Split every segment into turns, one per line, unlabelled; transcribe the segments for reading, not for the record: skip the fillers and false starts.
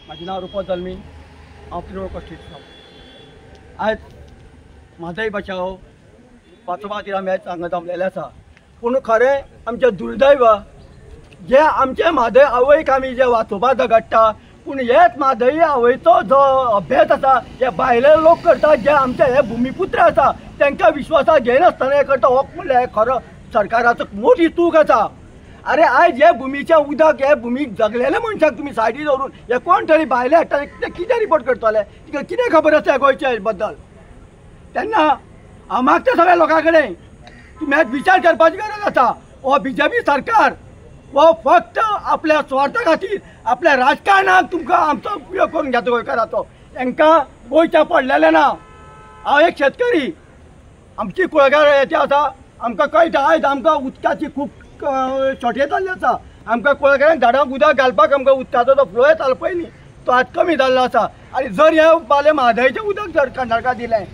माझे नाव रुपा दलमी, हांव त्रिवळकर स्टेट आयज म्हादय बचाव वाचोवपा खातीर आमी आयज हांगा जमलेले आसा। पूण खरें आमचें दुर्दैव जे आमचे म्हादय आवयक आमी जे वाचोवपा झगडटा, पूण हेच म्हादय आवयचो जो अभ्यास आसा हे भायले लोक करता, जे आमचे हे भुमिपुत्र आसा तांकां विश्वासाक घेनासतना हे करता। हो म्हणल्यार खरो सरकाराचो मोठी चूक आसा। अरे आयज हे भुमीचें उदक हे भुमीक जगलेल्या मनशाक तुमी सायडीन दवरून हे कोण तरी भायले हाडटा, ते कितें रिपोर्ट करतले? तिका कितें खबर आसा गोंयच्या बद्दल? तेन्ना हांव मागता सगळ्या लोकां कडेन तुमी आज विचार करपाची गरज आसा। हो बीजेपी सरकार हो फक्त आपल्या स्वार्था खातीर, आपल्या राजकारणाक तुमकां आमचो उपयोग करून घेता गोंयकाराचो। तांकां गोंयच्या पडलेलें ना। हांव एक शेतकरी, आमची कुळागर येते आसा, आमकां कळटा आयज आमकां उदकाची खूब शॉर्टेज जाल्ली आसा। आमकां कुळागरांक झाडांक उदक घालपाक आमकां उदकाचो जो फ्लो येतालो पयलीं तो आज कमी जाल्लो आसा। आनी जर हे फाल्यां म्हादयचें उदक जर कर्नाटका दिलें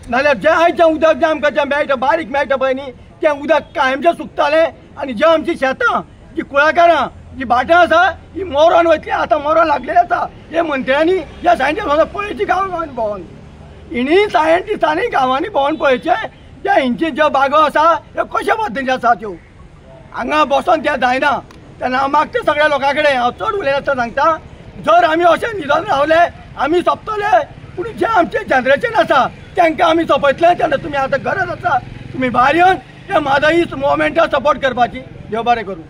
नाल्यार जें आयचें उदक जें आमकां जें मेळटा बारीक मेळटा पळय न्ही, तें उदक कायमचें सुकतालें। आनी जें आमचीं शेतां, जीं कुळागरां, जीं भाटां आसा ही मोरोन वयतलीं, आतां मोरोन लागलेलीं आसा। हे मंत्र्यांनी ह्या सायंटिस्ट पळयची गांवांनी भोंवन, हिणी सायंटिस्टांनी गांवांनी भोंवन पळयचें जे हिंची ज्यो बागो आसा ह्यो कशा पद्दतीच्यो आसा त्यो। हांगा बसोन तें जायना। तेन्ना हांव मागता सगळ्या लोकां कडेन, हांव चड उलयनासतना सांगता, जर आमी अशें न्हिदोन रावले आमी सोंपतले, पूण जें आमचें जनरेशन आसा तांकां आमी सोंपयतले। तेन्ना तुमी आतां गरज आसा तुमी भायर येवन त्या म्हादई मुवमेंटाक सपोर्ट करपाची। देव बरें करूं।